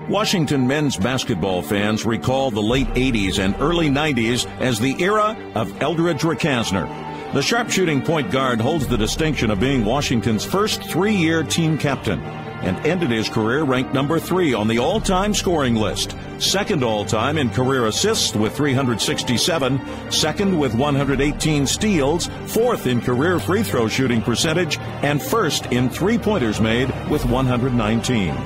Washington men's basketball fans recall the late 80s and early 90s as the era of Eldridge Recasner. The sharpshooting point guard holds the distinction of being Washington's first three-year team captain and ended his career ranked number 3 on the all-time scoring list, second all-time in career assists with 367, second with 118 steals, fourth in career free throw shooting percentage, and first in three-pointers made with 119.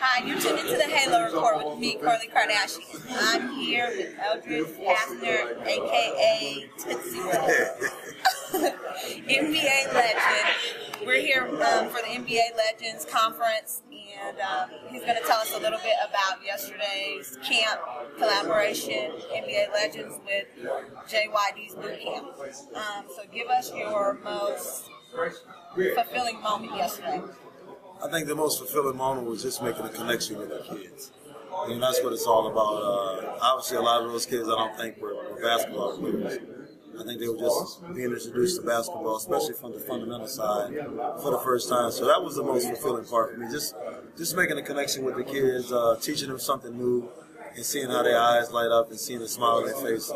Hi, you're tuned into the Halo Report with me, Kardashian. I'm here with Eldridge Recasner, a.k.a. Tootsie Roll, NBA legend. We're here for the NBA Legends Conference, and he's going to tell us a little bit about yesterday's camp collaboration, NBA Legends with JYD's boot camp. So give us your most fulfilling moment yesterday. I think the most fulfilling moment was just making a connection with the kids. And that's what it's all about. Obviously, a lot of those kids I don't think were basketball players. I think they were just being introduced to basketball, especially from the fundamental side, for the first time. So that was the most fulfilling part for me. Just making a connection with the kids, teaching them something new, and seeing how their eyes light up and seeing a smile on their face.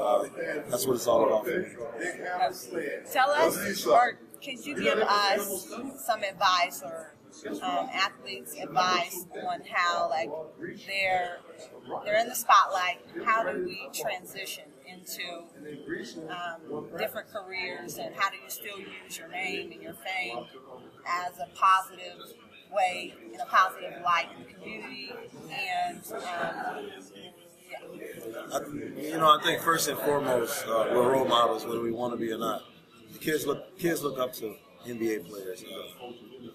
That's what it's all about for me. Tell us, or could you give us some advice or athletes advice on how, like, they're in the spotlight, how do we transition into different careers, and how do you still use your name and your fame as a positive way, in a positive light in the community? And I think first and foremost, we're role models, whether we want to be or not. The kids look up to NBA players.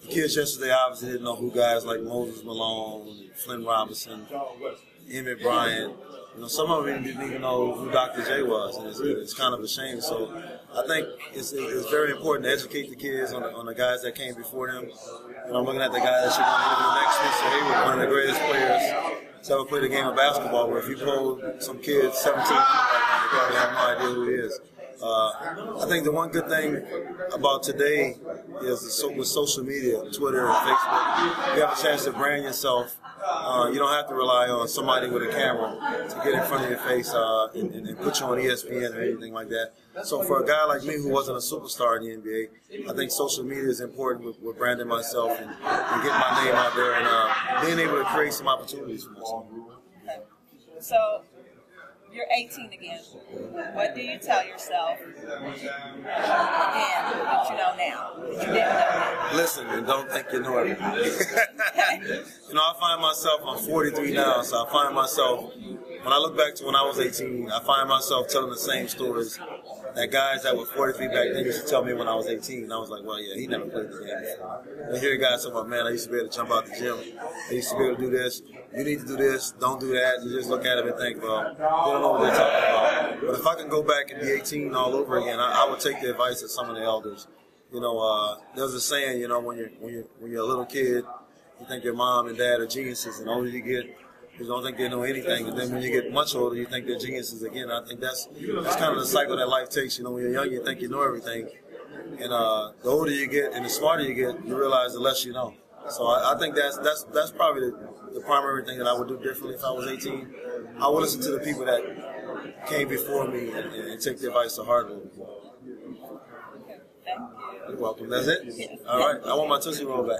The kids yesterday obviously didn't know who guys like Moses Malone, Flynn Robinson, Emmett Bryant. Some of them didn't even know who Dr. J was, and it's kind of a shame. So I think it's very important to educate the kids on the guys that came before them. I'm looking at the guys that should go to the next one. So they were one of the greatest players to ever play the game of basketball. Where if you polled some kids 17 right now, they probably have no idea who he is. I think the one good thing about today is with social media, Twitter and Facebook, you have a chance to brand yourself. You don't have to rely on somebody with a camera to get in front of your face and put you on ESPN or anything like that. So for a guy like me who wasn't a superstar in the NBA, I think social media is important with branding myself and getting my name out there and being able to create some opportunities for myself. Okay. So you're 18 again. What do you tell yourself then that you know now, that you didn't know then? Listen, and don't think you know everything. I find myself, I'm 43 now, so I find myself, when I look back to when I was 18, I find myself telling the same stories that guys that were 43 back then used to tell me when I was 18. And I was like, well, yeah, he never played the game before. And here guys talking about, man, I used to be able to jump out the gym. I used to be able to do this. You need to do this. Don't do that. You just look at them and think, well, they don't know what they're talking about. But if I can go back and be 18 all over again, I would take the advice of some of the elders. There's a saying, when you're a little kid, you think your mom and dad are geniuses, and the older you get, you don't think they know anything. And then when you get much older, you think they're geniuses again. I think that's kind of the cycle that life takes. When you're young, you think you know everything. And the older you get and the smarter you get, you realize the less you know. So I think that's probably the primary thing that I would do differently if I was 18. I would listen to the people that came before me and take the advice to heart. You're welcome. That's it? Yes. All right. I want my Tootsie Roll back.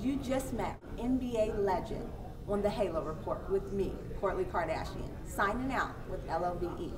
You just met NBA legend on the Halo Report with me, Kardashian, signing out with LOVE.